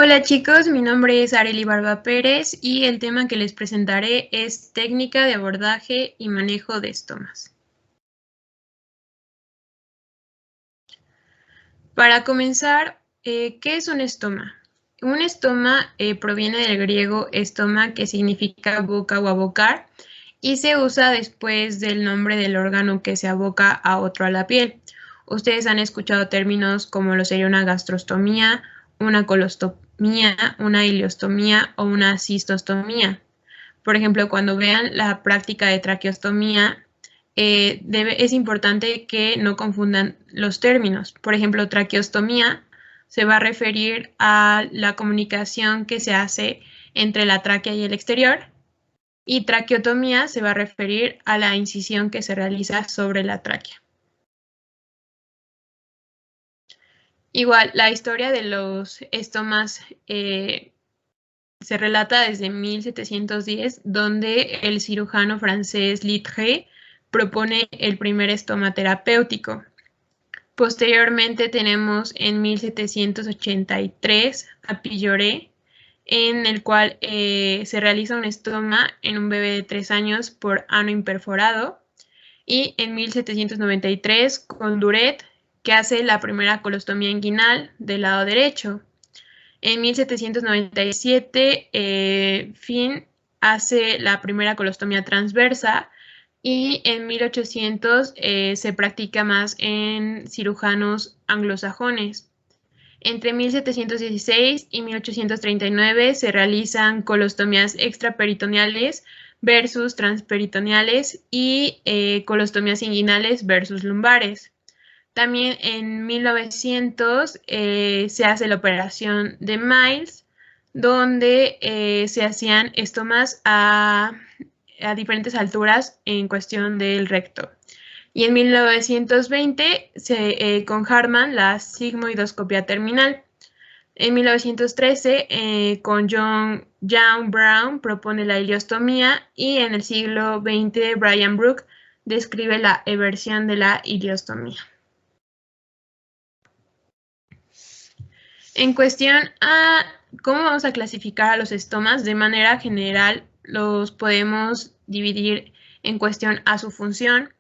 Hola chicos, mi nombre es Arely Barba Pérez y el tema que les presentaré es técnica de abordaje y manejo de estomas. Para comenzar, ¿qué es un estoma? Un estoma proviene del griego estoma, que significa boca o abocar, y se usa después del nombre del órgano que se aboca a otro a la piel. Ustedes han escuchado términos como lo sería una gastrostomía, una colostomía, una ileostomía o una cistostomía. Por ejemplo, cuando vean la práctica de traqueostomía, es importante que no confundan los términos. Por ejemplo, traqueostomía se va a referir a la comunicación que se hace entre la tráquea y el exterior, y traqueotomía se va a referir a la incisión que se realiza sobre la tráquea. Igual, la historia de los estomas se relata desde 1710, donde el cirujano francés Littré propone el primer estoma terapéutico. Posteriormente tenemos en 1783 a Pilloret, en el cual se realiza un estoma en un bebé de 3 años por ano imperforado, y en 1793 con Duret, que hace la primera colostomía inguinal del lado derecho. En 1797, Finn hace la primera colostomía transversa, y en 1800 se practica más en cirujanos anglosajones. Entre 1716 y 1839 se realizan colostomías extraperitoneales versus transperitoneales y colostomías inguinales versus lumbares. También en 1900 se hace la operación de Miles, donde se hacían estomas a diferentes alturas en cuestión del recto. Y en 1920 con Harman la sigmoidoscopia terminal. En 1913 con John Brown propone la ileostomía, y en el siglo XX Brian Brook describe la eversión de la ileostomía. En cuestión a cómo vamos a clasificar a los estomas, de manera general los podemos dividir en cuestión a su función,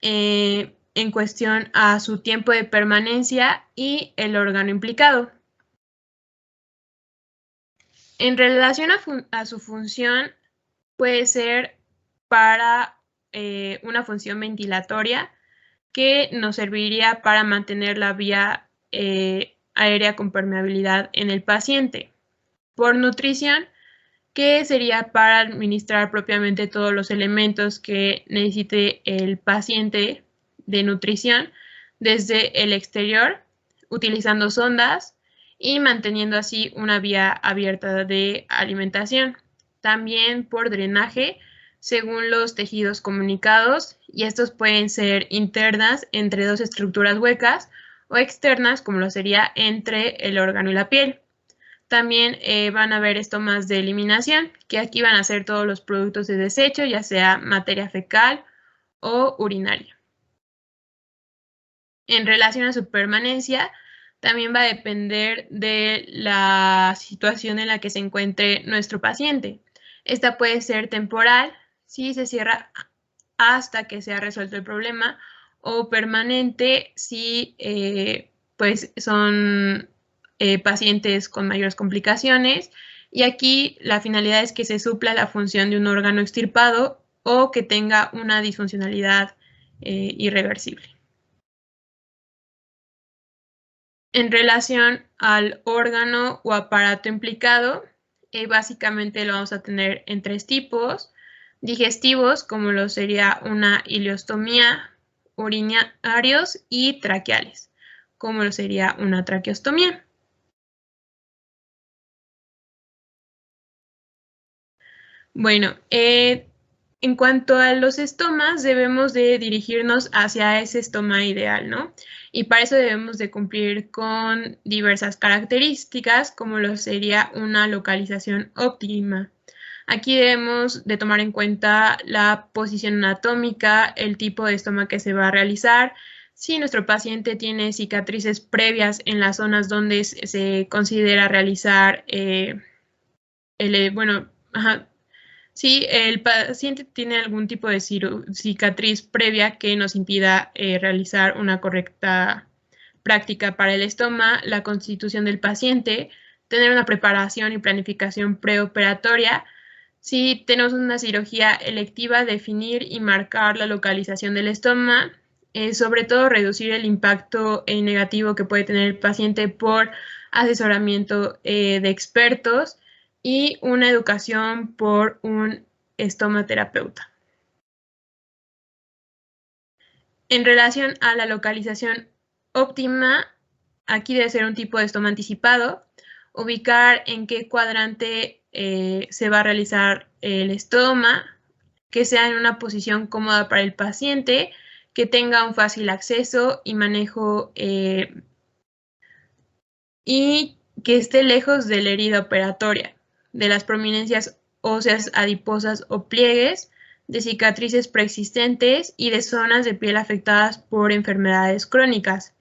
en cuestión a su tiempo de permanencia y el órgano implicado. En relación a su función, puede ser para una función ventilatoria, que nos serviría para mantener la vía aérea con permeabilidad en el paciente. Por nutrición, que sería para administrar propiamente todos los elementos que necesite el paciente de nutrición desde el exterior, utilizando sondas y manteniendo así una vía abierta de alimentación. También por drenaje, según los tejidos comunicados, y estos pueden ser internas entre dos estructuras huecas o externas, como lo sería entre el órgano y la piel. También van a haber estomas de eliminación, que aquí van a ser todos los productos de desecho, ya sea materia fecal o urinaria. En relación a su permanencia, también va a depender de la situación en la que se encuentre nuestro paciente. Esta puede ser temporal, si se cierra hasta que se ha resuelto el problema, o permanente si pues son pacientes con mayores complicaciones, y aquí la finalidad es que se supla la función de un órgano extirpado o que tenga una disfuncionalidad irreversible. En relación al órgano o aparato implicado, básicamente lo vamos a tener en 3 tipos: digestivos, como lo sería una ileostomía, urinarios, y traqueales, como lo sería una traqueostomía. Bueno, en cuanto a los estomas, debemos de dirigirnos hacia ese estoma ideal, ¿no? Y para eso debemos de cumplir con diversas características, como lo sería una localización óptima. Aquí debemos de tomar en cuenta la posición anatómica, el tipo de estoma que se va a realizar, Si nuestro paciente tiene cicatrices previas en las zonas donde se considera realizar si el paciente tiene algún tipo de cicatriz previa que nos impida realizar una correcta práctica para el estoma, la constitución del paciente, tener una preparación y planificación preoperatoria. Si tenemos una cirugía electiva, definir y marcar la localización del estoma, sobre todo reducir el impacto negativo que puede tener el paciente por asesoramiento de expertos y una educación por un estomaterapeuta. En relación a la localización óptima, aquí debe ser un tipo de estoma anticipado, ubicar en qué cuadrante se va a realizar el estoma, que sea en una posición cómoda para el paciente, que tenga un fácil acceso y manejo y que esté lejos de la herida operatoria, de las prominencias óseas adiposas o pliegues, de cicatrices preexistentes y de zonas de piel afectadas por enfermedades crónicas,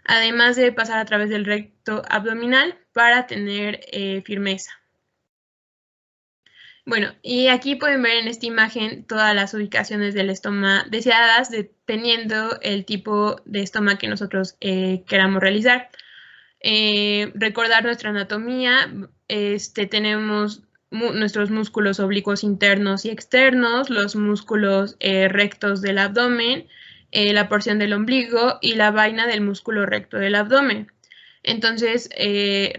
además de pasar a través del recto abdominal para tener firmeza. Bueno, y aquí pueden ver en esta imagen todas las ubicaciones del estoma deseadas dependiendo el tipo de estoma que nosotros queramos realizar. Recordar nuestra anatomía, tenemos nuestros músculos oblicuos internos y externos, los músculos rectos del abdomen, la porción del ombligo y la vaina del músculo recto del abdomen. Entonces,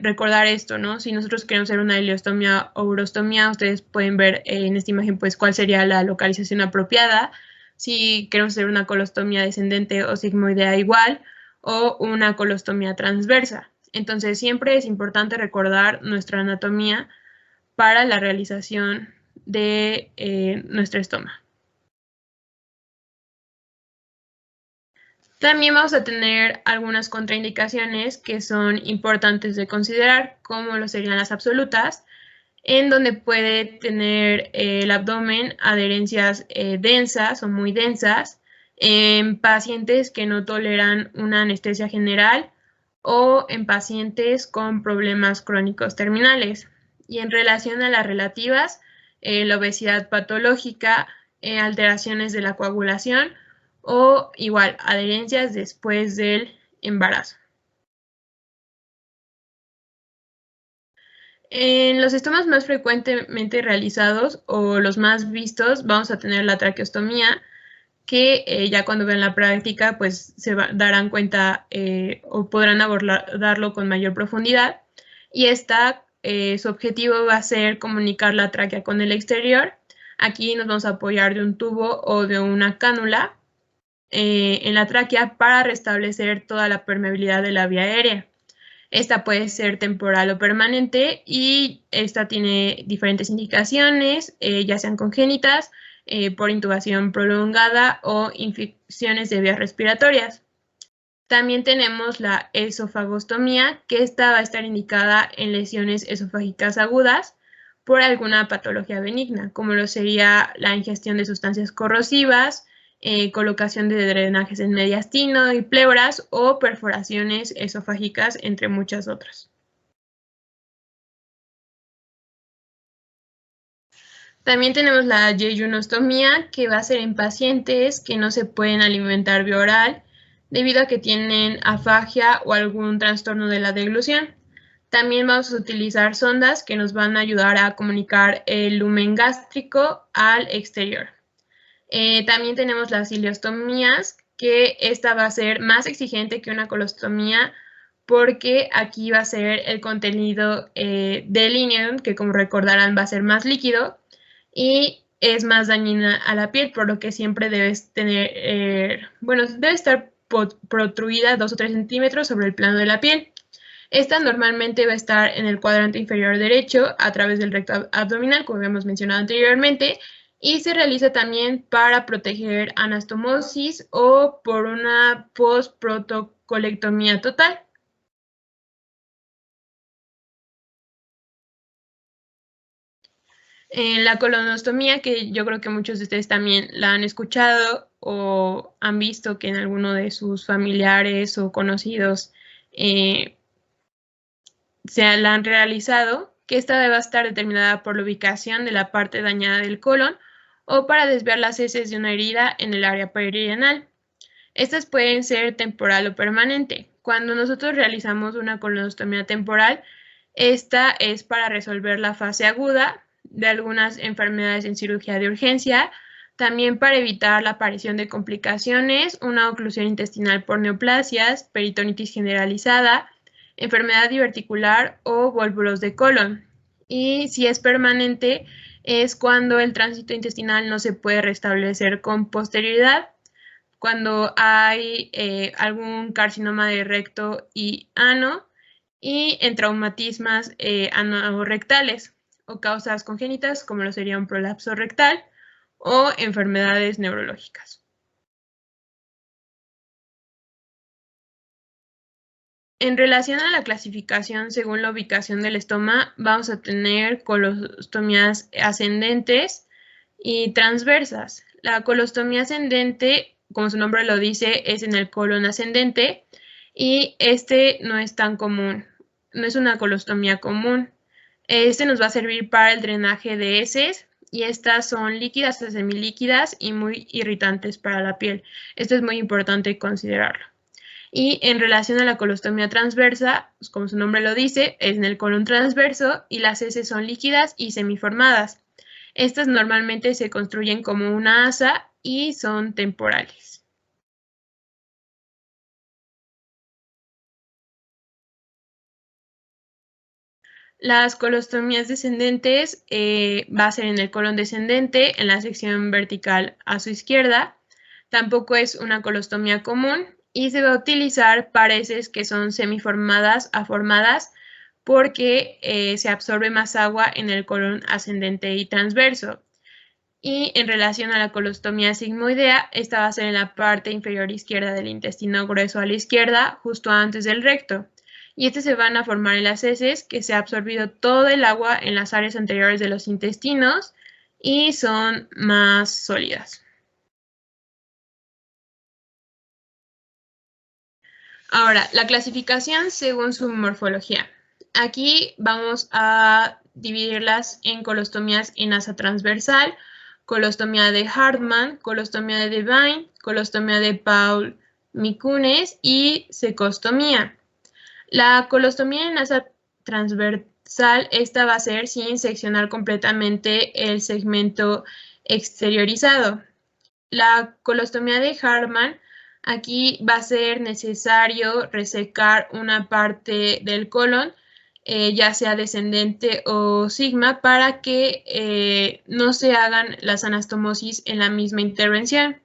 recordar esto, ¿no? Si nosotros queremos hacer una ileostomía o urostomía, ustedes pueden ver en esta imagen, pues, cuál sería la localización apropiada. Si queremos hacer una colostomía descendente o sigmoidea igual, o una colostomía transversa. Entonces, siempre es importante recordar nuestra anatomía para la realización de nuestro estoma. También vamos a tener algunas contraindicaciones que son importantes de considerar, como lo serían las absolutas, en donde puede tener el abdomen adherencias densas o muy densas, en pacientes que no toleran una anestesia general o en pacientes con problemas crónicos terminales. Y en relación a las relativas, la obesidad patológica, alteraciones de la coagulación o igual adherencias después del embarazo. En los estomas más frecuentemente realizados o los más vistos vamos a tener la traqueostomía, que ya cuando vean la práctica pues darán cuenta o podrán abordarlo con mayor profundidad. Y su objetivo va a ser comunicar la tráquea con el exterior. Aquí nos vamos a apoyar de un tubo o de una cánula en la tráquea para restablecer toda la permeabilidad de la vía aérea. Esta puede ser temporal o permanente y esta tiene diferentes indicaciones, ya sean congénitas, por intubación prolongada o infecciones de vías respiratorias. También tenemos la esofagostomía, que esta va a estar indicada en lesiones esofágicas agudas por alguna patología benigna, como lo sería la ingestión de sustancias corrosivas, colocación de drenajes en mediastino y pleuras o perforaciones esofágicas, entre muchas otras. También tenemos la yeyunostomía, que va a ser en pacientes que no se pueden alimentar vía oral debido a que tienen afagia o algún trastorno de la deglución. También vamos a utilizar sondas que nos van a ayudar a comunicar el lumen gástrico al exterior. También tenemos las ileostomías, que esta va a ser más exigente que una colostomía porque aquí va a ser el contenido del ileum, que como recordarán va a ser más líquido y es más dañina a la piel, por lo que siempre debes tener, debe estar protruida 2 o 3 centímetros sobre el plano de la piel. Esta normalmente va a estar en el cuadrante inferior derecho a través del recto abdominal, como habíamos mencionado anteriormente, y se realiza también para proteger anastomosis o por una post-protocolectomía total. En la colonostomía, que yo creo que muchos de ustedes también la han escuchado o han visto que en alguno de sus familiares o conocidos se la han realizado, que esta debe estar determinada por la ubicación de la parte dañada del colon o para desviar las heces de una herida en el área perirenal. Estas pueden ser temporal o permanente. Cuando nosotros realizamos una colonostomía temporal, esta es para resolver la fase aguda de algunas enfermedades en cirugía de urgencia, también para evitar la aparición de complicaciones, una oclusión intestinal por neoplasias, peritonitis generalizada, enfermedad diverticular o volvulos de colon. Y si es permanente, es cuando el tránsito intestinal no se puede restablecer con posterioridad, cuando hay algún carcinoma de recto y ano y en traumatismas anorrectales o causas congénitas como lo sería un prolapso rectal o enfermedades neurológicas. En relación a la clasificación según la ubicación del estoma, vamos a tener colostomías ascendentes y transversas. La colostomía ascendente, como su nombre lo dice, es en el colon ascendente y este no es tan común, no es una colostomía común. Este nos va a servir para el drenaje de heces y estas son líquidas a semilíquidas y muy irritantes para la piel. Esto es muy importante considerarlo. Y en relación a la colostomía transversa, pues como su nombre lo dice, es en el colon transverso y las heces son líquidas y semiformadas. Estas normalmente se construyen como una asa y son temporales. Las colostomías descendentes va a ser en el colon descendente, en la sección vertical a su izquierda. Tampoco es una colostomía común y se va a utilizar para heces que son semiformadas a formadas porque se absorbe más agua en el colon ascendente y transverso. Y en relación a la colostomía sigmoidea, esta va a ser en la parte inferior izquierda del intestino grueso a la izquierda, justo antes del recto. Y se van a formar en las heces que se ha absorbido todo el agua en las áreas anteriores de los intestinos y son más sólidas. Ahora, la clasificación según su morfología. Aquí vamos a dividirlas en colostomías en asa transversal, colostomía de Hartmann, colostomía de Devine, colostomía de Paul-Mikunes y cecostomía. La colostomía en asa transversal, esta va a ser sin seccionar completamente el segmento exteriorizado. La colostomía de Hartmann, aquí va a ser necesario resecar una parte del colon, ya sea descendente o sigma, para que no se hagan las anastomosis en la misma intervención.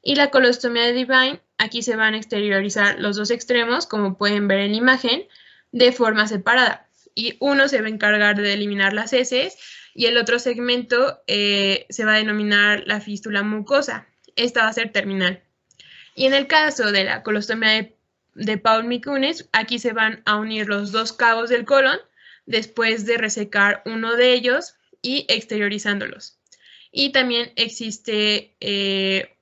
Y la colostomía de Devine, aquí se van a exteriorizar los dos extremos, como pueden ver en la imagen, de forma separada. Y uno se va a encargar de eliminar las heces y el otro segmento se va a denominar la fístula mucosa. Esta va a ser terminal. Y en el caso de la colostomía de Paul-Mikunes, aquí se van a unir los dos cabos del colon después de resecar uno de ellos y exteriorizándolos. Y también existe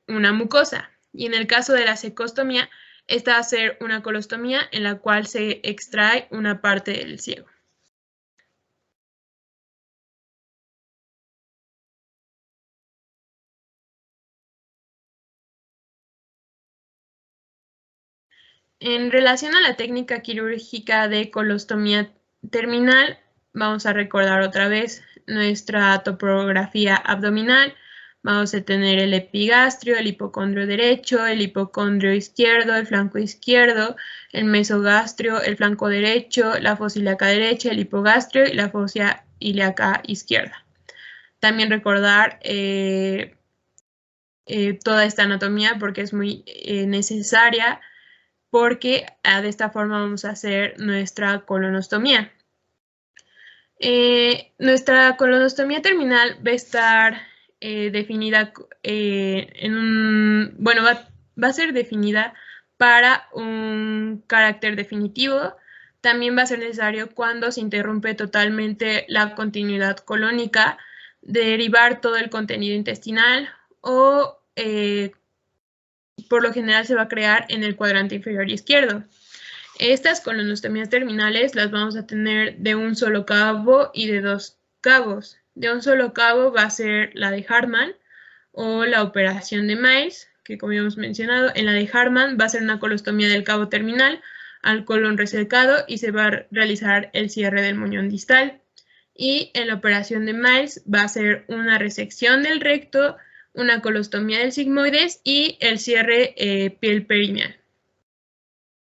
una mucosa. Y en el caso de la cecostomía, esta va a ser una colostomía en la cual se extrae una parte del ciego. En relación a la técnica quirúrgica de colostomía terminal, vamos a recordar otra vez nuestra topografía abdominal. Vamos a tener el epigastrio, el hipocondrio derecho, el hipocondrio izquierdo, el flanco izquierdo, el mesogastrio, el flanco derecho, la fosa ilíaca derecha, el hipogastrio y la fosa ilíaca izquierda. También recordar toda esta anatomía porque es muy necesaria, porque de esta forma vamos a hacer nuestra colonostomía. Nuestra colonostomía terminal va a estar definida va a ser definida para un carácter definitivo. También va a ser necesario cuando se interrumpe totalmente la continuidad colónica derivar todo el contenido intestinal o por lo general se va a crear en el cuadrante inferior izquierdo. Estas colonostomías terminales las vamos a tener de un solo cabo y de 2 cabos. De un solo cabo va a ser la de Hartmann o la operación de Miles, que como hemos mencionado, en la de Hartmann va a ser una colostomía del cabo terminal al colon resecado y se va a realizar el cierre del moñón distal. Y en la operación de Miles va a ser una resección del recto, una colostomía del sigmoides y el cierre piel perineal.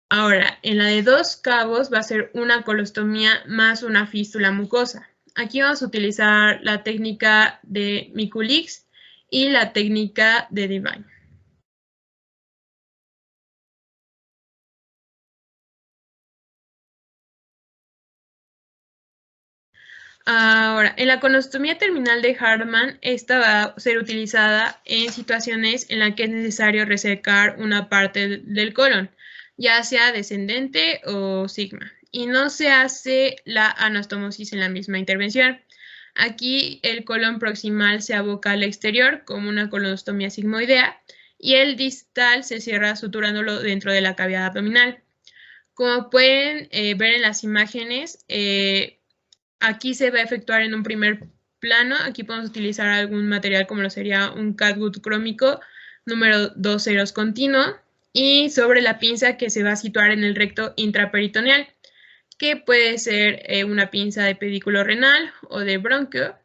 Ahora, en la de 2 cabos va a ser una colostomía más una fístula mucosa. Aquí vamos a utilizar la técnica de Mikulicz y la técnica de Devine. Ahora, en la colostomía terminal de Hartmann, esta va a ser utilizada en situaciones en las que es necesario resecar una parte del colon, ya sea descendente o sigma, y no se hace la anastomosis en la misma intervención. Aquí el colon proximal se aboca al exterior como una colostomía sigmoidea y el distal se cierra suturándolo dentro de la cavidad abdominal. Como pueden ver en las imágenes, aquí se va a efectuar en un primer plano. Aquí podemos utilizar algún material como lo sería un catgut crómico número 2 ceros continuo y sobre la pinza que se va a situar en el recto intraperitoneal, que puede ser una pinza de pedículo renal o de bronquio.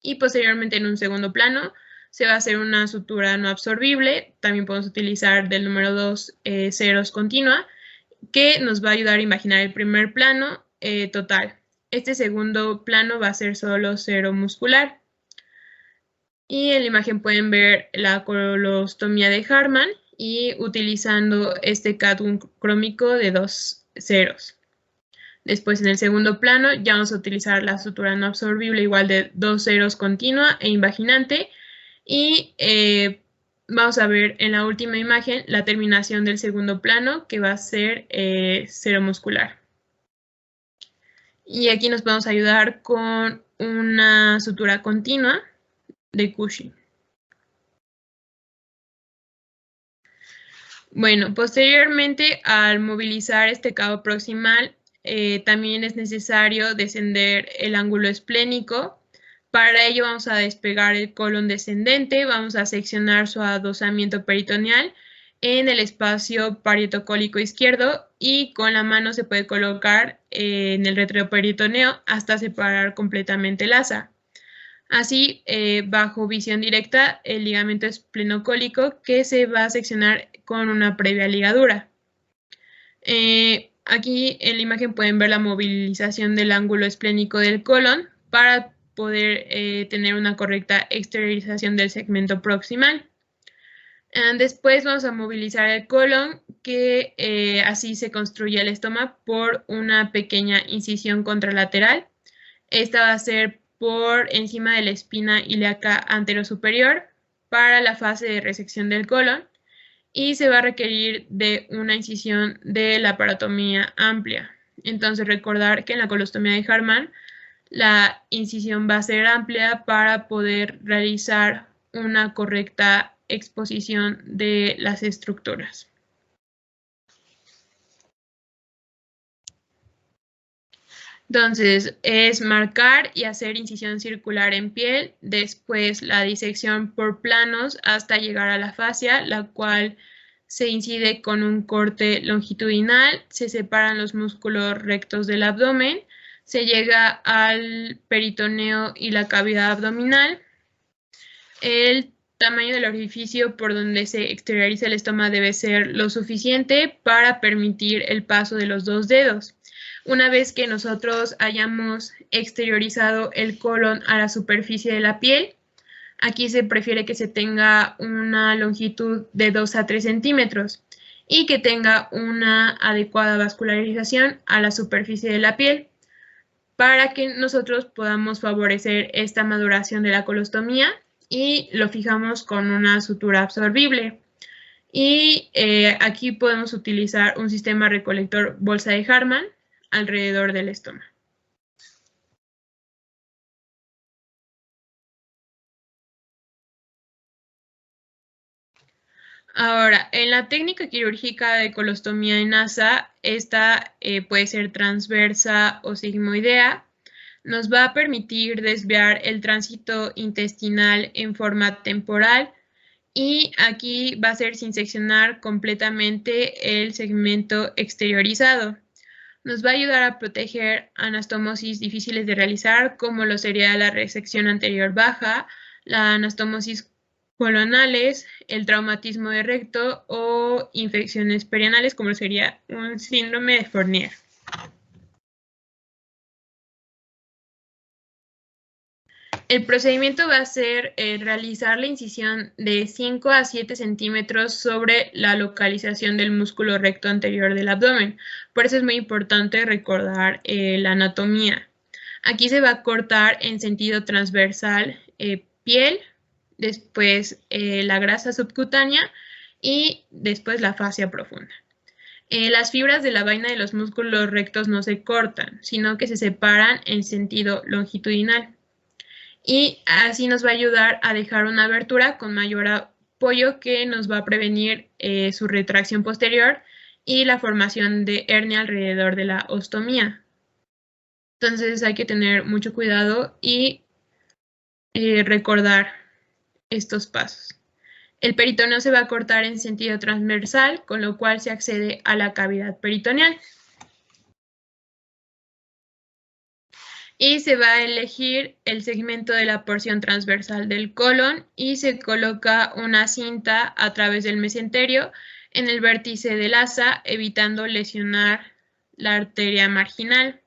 Y posteriormente en un segundo plano se va a hacer una sutura no absorbible. También podemos utilizar del número 2 ceros continua, que nos va a ayudar a imaginar el primer plano total. Este segundo plano va a ser solo cero muscular. Y en la imagen pueden ver la colostomía de Hartmann y utilizando este catgut crómico de 2 ceros. Después en el segundo plano ya vamos a utilizar la sutura no absorbible igual de 2 ceros continua e invaginante. Y vamos a ver en la última imagen la terminación del segundo plano, que va a ser cero muscular. Y aquí nos podemos ayudar con una sutura continua de Cushing. Bueno, posteriormente al movilizar este cabo proximal, también es necesario descender el ángulo esplénico. Para ello vamos a despegar el colon descendente, vamos a seccionar su adosamiento peritoneal en el espacio parietocólico izquierdo y con la mano se puede colocar en el retroperitoneo hasta separar completamente el asa. Así, bajo visión directa, el ligamento esplenocólico que se va a seccionar con una previa ligadura. Aquí en la imagen pueden ver la movilización del ángulo esplénico del colon para poder tener una correcta exteriorización del segmento proximal. Después vamos a movilizar el colon, que así se construye el estoma por una pequeña incisión contralateral. Esta va a ser por encima de la espina ilíaca anterosuperior para la fase de resección del colon y se va a requerir de una incisión de la laparotomía amplia. Entonces recordar que en la colostomía de Hartmann la incisión va a ser amplia para poder realizar una correcta exposición de las estructuras. Entonces, es marcar y hacer incisión circular en piel, después la disección por planos hasta llegar a la fascia, la cual se incide con un corte longitudinal, se separan los músculos rectos del abdomen, se llega al peritoneo y la cavidad abdominal. El tamaño del orificio por donde se exterioriza el estómago debe ser lo suficiente para permitir el paso de los 2 dedos. Una vez que nosotros hayamos exteriorizado el colon a la superficie de la piel, aquí se prefiere que se tenga una longitud de 2 a 3 centímetros y que tenga una adecuada vascularización a la superficie de la piel para que nosotros podamos favorecer esta maduración de la colostomía y lo fijamos con una sutura absorbible. Y aquí podemos utilizar un sistema recolector bolsa de Hartmann alrededor del estómago. Ahora, en la técnica quirúrgica de colostomía en asa, esta puede ser transversa o sigmoidea. Nos va a permitir desviar el tránsito intestinal en forma temporal y aquí va a ser sin seccionar completamente el segmento exteriorizado. Nos va a ayudar a proteger anastomosis difíciles de realizar, como lo sería la resección anterior baja, la anastomosis colonales, el traumatismo de recto o infecciones perianales, como sería un síndrome de Fournier. El procedimiento va a ser realizar la incisión de 5 a 7 centímetros sobre la localización del músculo recto anterior del abdomen. Por eso es muy importante recordar la anatomía. Aquí se va a cortar en sentido transversal piel, después la grasa subcutánea y después la fascia profunda. Las fibras de la vaina de los músculos rectos no se cortan, sino que se separan en sentido longitudinal. Y así nos va a ayudar a dejar una abertura con mayor apoyo que nos va a prevenir su retracción posterior y la formación de hernia alrededor de la ostomía. Entonces hay que tener mucho cuidado y recordar estos pasos. El peritoneo se va a cortar en sentido transversal, con lo cual se accede a la cavidad peritoneal. Y se va a elegir el segmento de la porción transversal del colon y se coloca una cinta a través del mesenterio en el vértice del asa, evitando lesionar la arteria marginal.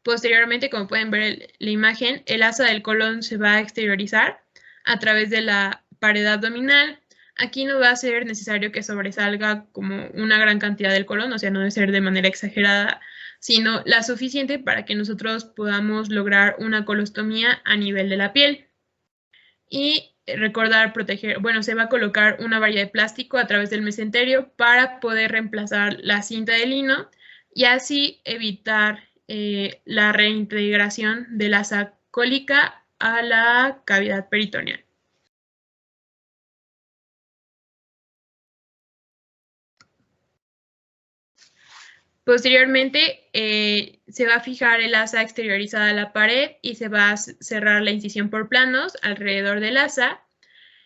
Posteriormente, como pueden ver en la imagen, el asa del colon se va a exteriorizar a través de la pared abdominal. Aquí no va a ser necesario que sobresalga como una gran cantidad del colon, o sea, no debe ser de manera exagerada, sino la suficiente para que nosotros podamos lograr una colostomía a nivel de la piel. Y recordar proteger, bueno, se va a colocar una valla de plástico a través del mesenterio para poder reemplazar la cinta de lino y así evitar la reintegración de la asa cólica a la cavidad peritoneal. Posteriormente, se va a fijar el asa exteriorizada a la pared y se va a cerrar la incisión por planos alrededor del asa.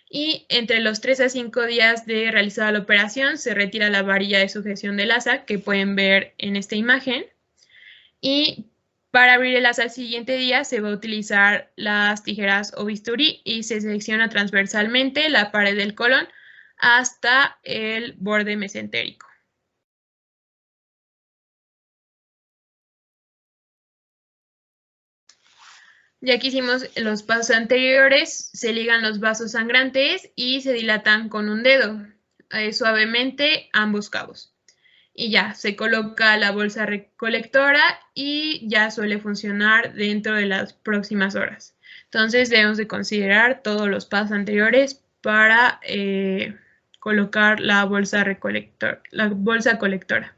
Y entre los 3 a 5 días de realizada la operación, se retira la varilla de sujeción del asa, que pueden ver en esta imagen. Y para abrir el asa al siguiente día, se va a utilizar las tijeras o bisturí y se secciona transversalmente la pared del colon hasta el borde mesentérico. Ya que hicimos los pasos anteriores, se ligan los vasos sangrantes y se dilatan con un dedo, suavemente ambos cabos. Y ya, se coloca la bolsa recolectora y ya suele funcionar dentro de las próximas horas. Entonces debemos de considerar todos los pasos anteriores para colocar la bolsa colectora.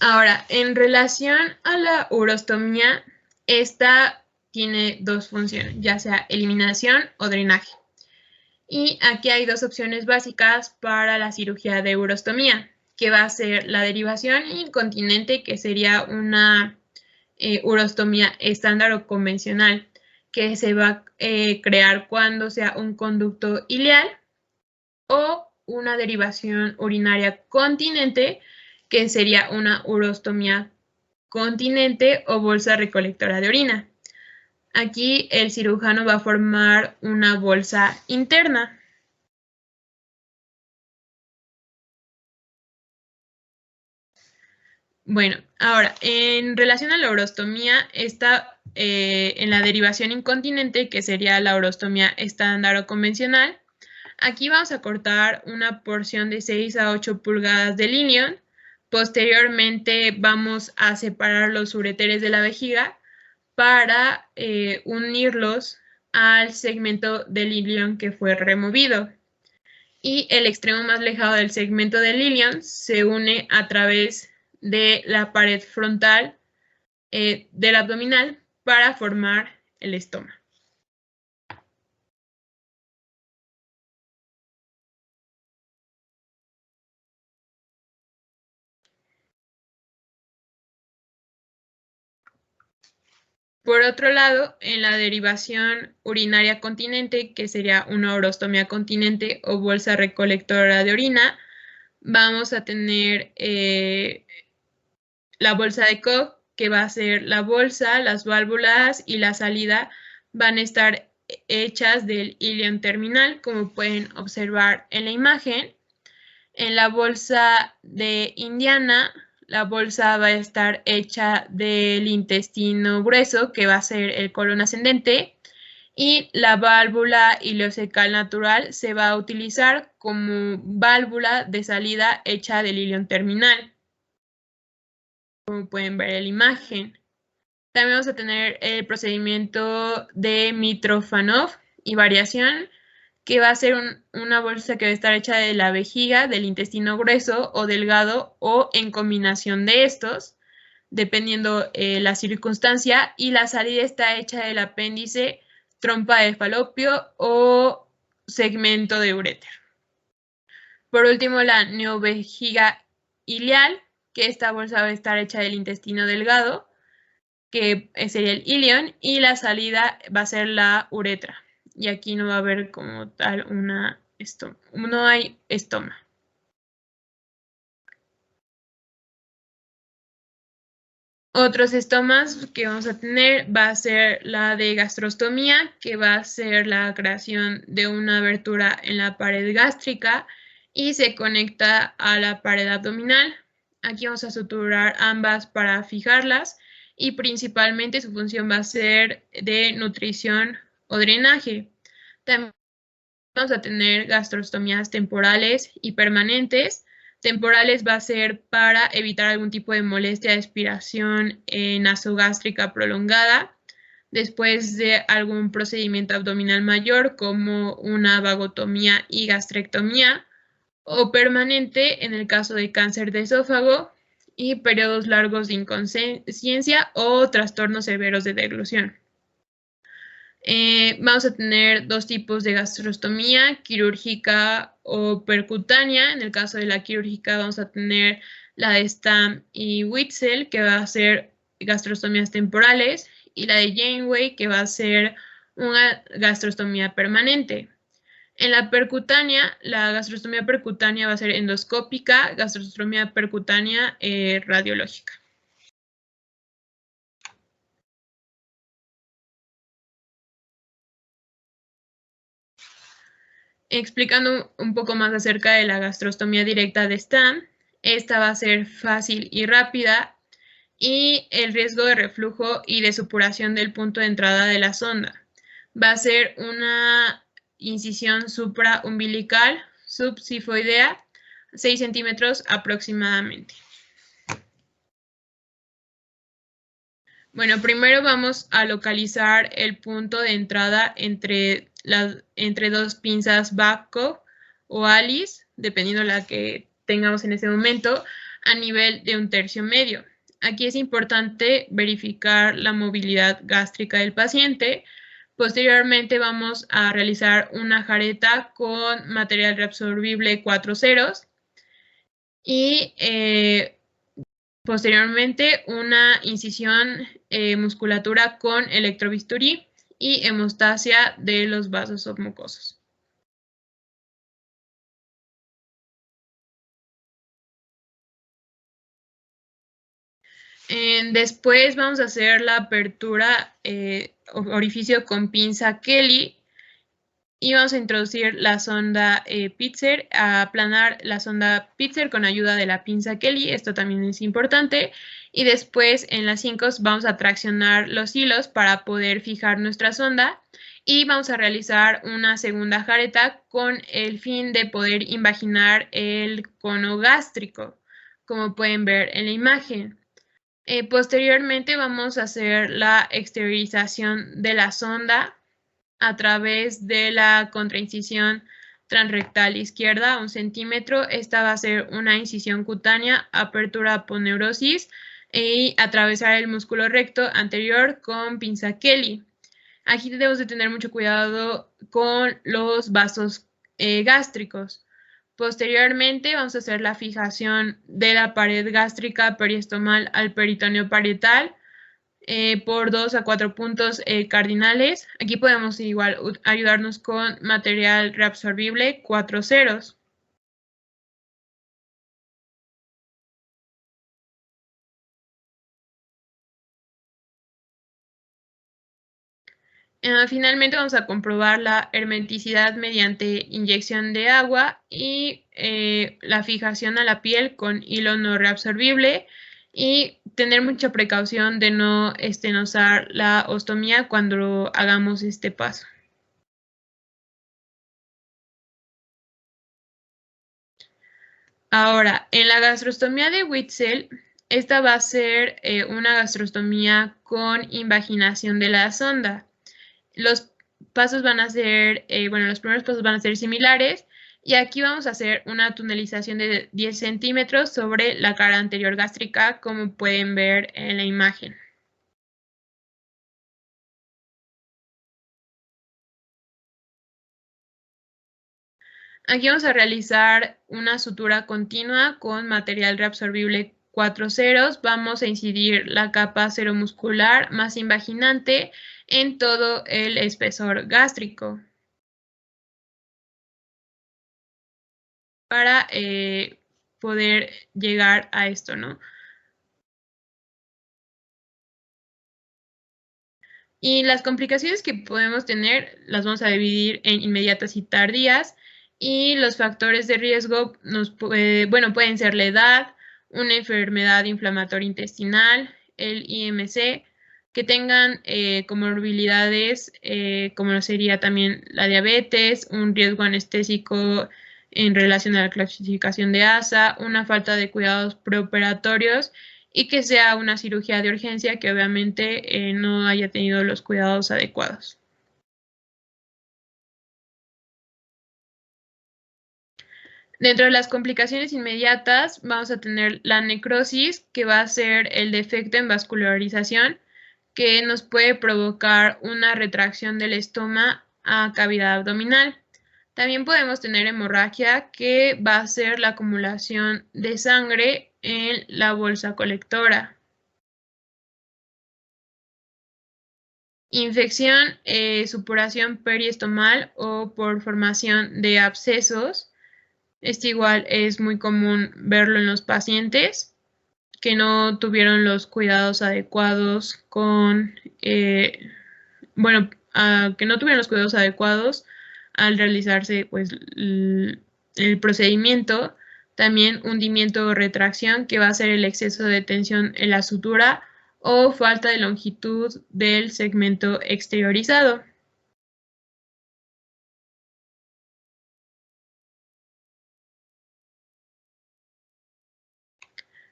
Ahora, en relación a la urostomía, esta tiene dos funciones, ya sea eliminación o drenaje. Y aquí hay dos opciones básicas para la cirugía de urostomía, que va a ser la derivación incontinente, que sería una urostomía estándar o convencional, que se va a crear cuando sea un conducto ileal, o una derivación urinaria continente, que sería una urostomía continente o bolsa recolectora de orina. Aquí el cirujano va a formar una bolsa interna. Bueno, ahora, en relación a la urostomía, está en la derivación incontinente, que sería la urostomía estándar o convencional. Aquí vamos a cortar una porción de 6 a 8 pulgadas de ilion. Posteriormente vamos a separar los ureteres de la vejiga para unirlos al segmento del ilion que fue removido. Y el extremo más lejano del segmento del ilion se une a través de la pared frontal del abdominal para formar el estoma. Por otro lado, en la derivación urinaria continente, que sería una urostomía continente o bolsa recolectora de orina, vamos a tener la bolsa de Koch, que va a ser la bolsa, las válvulas y la salida van a estar hechas del ilion terminal, como pueden observar en la imagen. En la bolsa de Indiana, la bolsa va a estar hecha del intestino grueso, que va a ser el colon ascendente, y la válvula ileocecal natural se va a utilizar como válvula de salida hecha del ilion terminal, como pueden ver en la imagen. También vamos a tener el procedimiento de Mitrofanov y variación, que va a ser una bolsa que va a estar hecha de la vejiga, del intestino grueso o delgado o en combinación de estos, dependiendo la circunstancia, y la salida está hecha del apéndice, trompa de falopio o segmento de uréter. Por último, la neovejiga ileal, que esta bolsa va a estar hecha del intestino delgado, que sería el ilion, y la salida va a ser la uretra. Y aquí no va a haber como tal no hay estoma. Otros estomas que vamos a tener va a ser la de gastrostomía, que va a ser la creación de una abertura en la pared gástrica y se conecta a la pared abdominal. Aquí vamos a suturar ambas para fijarlas y principalmente su función va a ser de nutrición o drenaje. También vamos a tener gastrostomías temporales y permanentes. Temporales va a ser para evitar algún tipo de molestia de aspiración nasogástrica prolongada después de algún procedimiento abdominal mayor como una vagotomía y gastrectomía, o permanente en el caso de cáncer de esófago y periodos largos de inconsciencia o trastornos severos de deglución. Vamos a tener dos tipos de gastrostomía, quirúrgica o percutánea. En el caso de la quirúrgica vamos a tener la de Stamm y Witzel, que va a ser gastrostomías temporales, y la de Janeway, que va a ser una gastrostomía permanente. En la percutánea, la gastrostomía percutánea va a ser endoscópica, gastrostomía percutánea radiológica. Explicando un poco más acerca de la gastrostomía directa de Stamm, esta va a ser fácil y rápida y el riesgo de reflujo y de supuración del punto de entrada de la sonda. Va a ser una incisión supraumbilical subsifoidea, 6 centímetros aproximadamente. Bueno, primero vamos a localizar el punto de entrada entre dos pinzas Babcock o Alice, dependiendo la que tengamos en ese momento, a nivel de 1/3 medio. Aquí es importante verificar la movilidad gástrica del paciente. Posteriormente vamos a realizar una jareta con material reabsorbible 4 ceros y posteriormente una incisión musculatura con electrobisturí y hemostasia de los vasos submucosos. Después vamos a hacer la apertura orificio con pinza Kelly y vamos a introducir la sonda Pitzer, a aplanar la sonda Pitzer con ayuda de la pinza Kelly. Esto también es importante. Y después en las 5 vamos a traccionar los hilos para poder fijar nuestra sonda y vamos a realizar una segunda jareta con el fin de poder invaginar el cono gástrico, como pueden ver en la imagen. Posteriormente vamos a hacer la exteriorización de la sonda a través de la contraincisión transrectal izquierda, 1 centímetro. Esta va a ser una incisión cutánea, apertura aponeurosis y atravesar el músculo recto anterior con pinza Kelly. Aquí debemos de tener mucho cuidado con los vasos gástricos. Posteriormente vamos a hacer la fijación de la pared gástrica periestomal al peritoneo parietal por 2 a 4 puntos cardinales. Aquí podemos igual ayudarnos con material reabsorbible 4 ceros. Finalmente vamos a comprobar la hermeticidad mediante inyección de agua y la fijación a la piel con hilo no reabsorbible, y tener mucha precaución de no estenosar la ostomía cuando hagamos este paso. Ahora, en la gastrostomía de Witzel, esta va a ser una gastrostomía con invaginación de la sonda. Los pasos van a ser, los primeros pasos van a ser similares, y aquí vamos a hacer una tunelización de 10 centímetros sobre la cara anterior gástrica, como pueden ver en la imagen. Aquí vamos a realizar una sutura continua con material reabsorbible 4 ceros. Vamos a incidir la capa seromuscular más invaginante en todo el espesor gástrico para poder llegar a esto, ¿no? Y las complicaciones que podemos tener las vamos a dividir en inmediatas y tardías. Y los factores de riesgo pueden ser la edad, una enfermedad inflamatoria intestinal, el IMC, que tengan comorbilidades como lo sería también la diabetes, un riesgo anestésico en relación a la clasificación de ASA, una falta de cuidados preoperatorios, y que sea una cirugía de urgencia que obviamente no haya tenido los cuidados adecuados. Dentro de las complicaciones inmediatas vamos a tener la necrosis, que va a ser el defecto en vascularización, que nos puede provocar una retracción del estoma a cavidad abdominal. También podemos tener hemorragia, que va a ser la acumulación de sangre en la bolsa colectora. Infección, supuración periestomal o por formación de abscesos. Este igual es muy común verlo en los pacientes que no tuvieron los cuidados adecuados que no tuvieron los cuidados adecuados al realizarse pues el procedimiento. También hundimiento o retracción, que va a ser el exceso de tensión en la sutura o falta de longitud del segmento exteriorizado.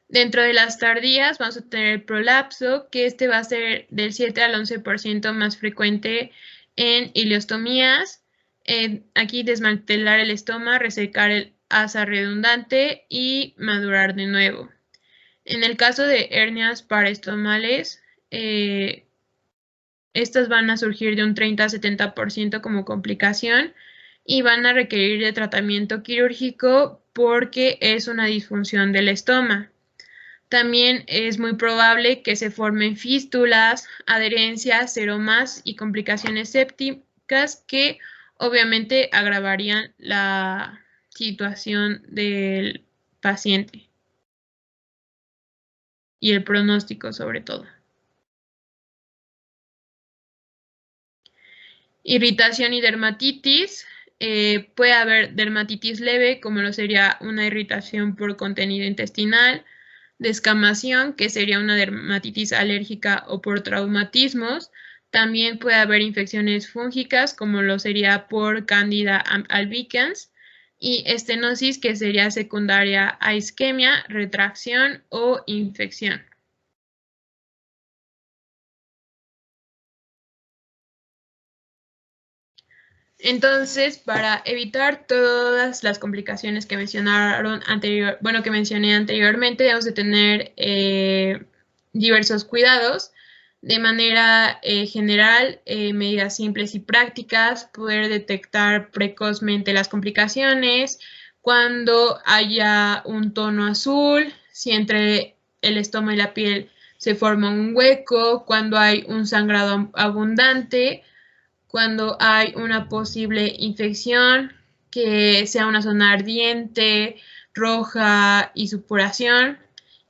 Dentro de las tardías vamos a tener el prolapso, que este va a ser del 7 al 11% más frecuente en ileostomías. Aquí desmantelar el estoma, resecar el asa redundante y madurar de nuevo. En el caso de hernias paraestomales, estas van a surgir de un 30 a 70% como complicación y van a requerir de tratamiento quirúrgico porque es una disfunción del estoma. También es muy probable que se formen fístulas, adherencias, seromas y complicaciones sépticas que obviamente agravarían la situación del paciente y el pronóstico sobre todo. Irritación y dermatitis. Puede haber dermatitis leve, como lo sería una irritación por contenido intestinal, descamación, que sería una dermatitis alérgica o por traumatismos. También puede haber infecciones fúngicas, como lo sería por Candida albicans, y estenosis, que sería secundaria a isquemia, retracción o infección. Entonces, para evitar todas las complicaciones que mencioné anteriormente, debemos de tener diversos cuidados. De manera general, medidas simples y prácticas, poder detectar precozmente las complicaciones, cuando haya un tono azul, si entre el estoma y la piel se forma un hueco, cuando hay un sangrado abundante, cuando hay una posible infección, que sea una zona ardiente, roja y supuración,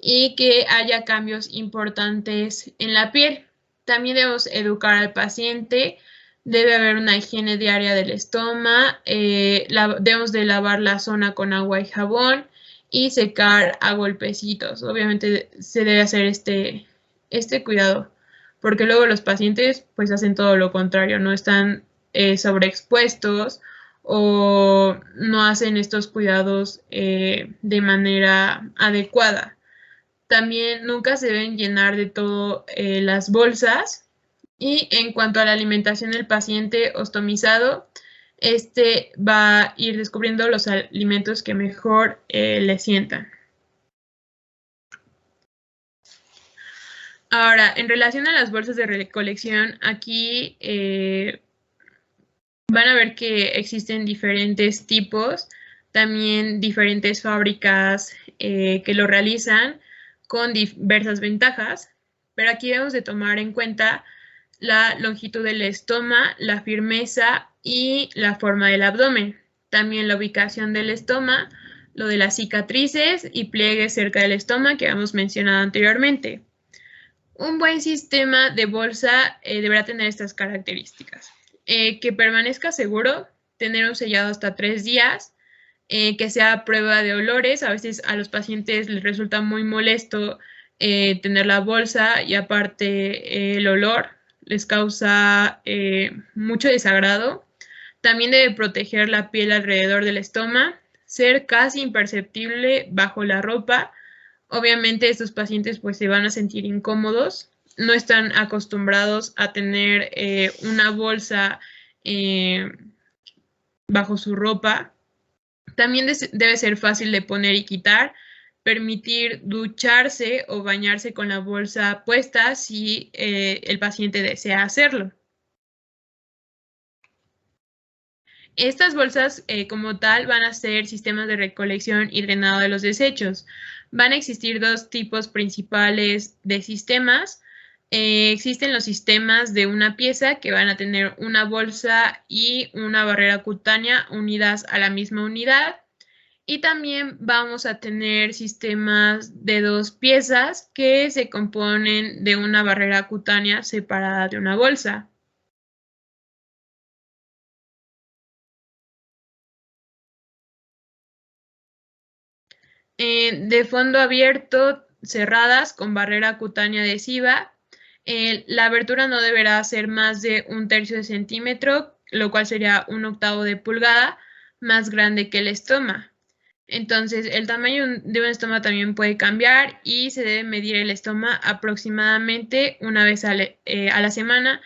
y que haya cambios importantes en la piel. También debemos educar al paciente. Debe haber una higiene diaria del estómago, debemos de lavar la zona con agua y jabón y secar a golpecitos. Obviamente se debe hacer este cuidado, porque luego los pacientes pues hacen todo lo contrario, no están sobreexpuestos o no hacen estos cuidados de manera adecuada. También nunca se deben llenar de todo las bolsas. Y en cuanto a la alimentación del paciente ostomizado, este va a ir descubriendo los alimentos que mejor le sientan. Ahora, en relación a las bolsas de recolección, aquí van a ver que existen diferentes tipos, también diferentes fábricas que lo realizan con diversas ventajas, pero aquí debemos de tomar en cuenta la longitud del estómago, la firmeza y la forma del abdomen. También la ubicación del estómago, lo de las cicatrices y pliegues cerca del estómago que hemos mencionado anteriormente. Un buen sistema de bolsa deberá tener estas características. Que permanezca seguro, tener un sellado hasta 3 días, que sea prueba de olores. A veces a los pacientes les resulta muy molesto tener la bolsa y aparte el olor les causa mucho desagrado. También debe proteger la piel alrededor del estómago, ser casi imperceptible bajo la ropa. Obviamente estos pacientes pues se van a sentir incómodos, no están acostumbrados a tener una bolsa bajo su ropa. También debe ser fácil de poner y quitar, permitir ducharse o bañarse con la bolsa puesta si el paciente desea hacerlo. Estas bolsas como tal van a ser sistemas de recolección y drenado de los desechos. Van a existir dos tipos principales de sistemas. Existen los sistemas de una pieza que van a tener una bolsa y una barrera cutánea unidas a la misma unidad. Y también vamos a tener sistemas de dos piezas que se componen de una barrera cutánea separada de una bolsa. De fondo abierto, cerradas con barrera cutánea adhesiva. La abertura no deberá ser más de 1/3 de centímetro, lo cual sería 1/8 de pulgada, más grande que el estoma. Entonces, el tamaño de un estoma también puede cambiar y se debe medir el estoma aproximadamente una vez a la semana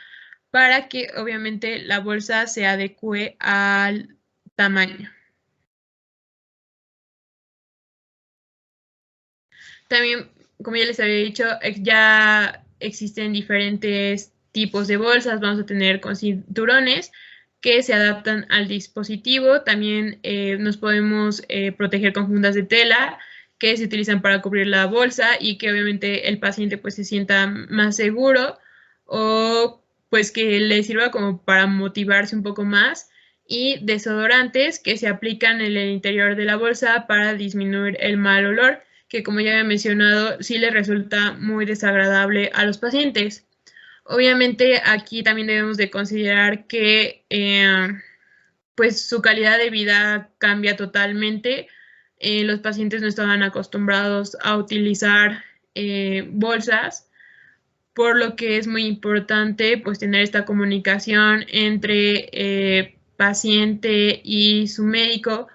para que obviamente la bolsa se adecue al tamaño. También, como ya les había dicho, ya existen diferentes tipos de bolsas. Vamos a tener con cinturones que se adaptan al dispositivo. También nos podemos proteger con fundas de tela que se utilizan para cubrir la bolsa y que obviamente el paciente pues se sienta más seguro o pues que le sirva como para motivarse un poco más. Y desodorantes que se aplican en el interior de la bolsa para disminuir el mal olor, que como ya había mencionado, sí les resulta muy desagradable a los pacientes. Obviamente aquí también debemos de considerar que pues su calidad de vida cambia totalmente. Los pacientes no estaban acostumbrados a utilizar bolsas, por lo que es muy importante pues tener esta comunicación entre paciente y su médico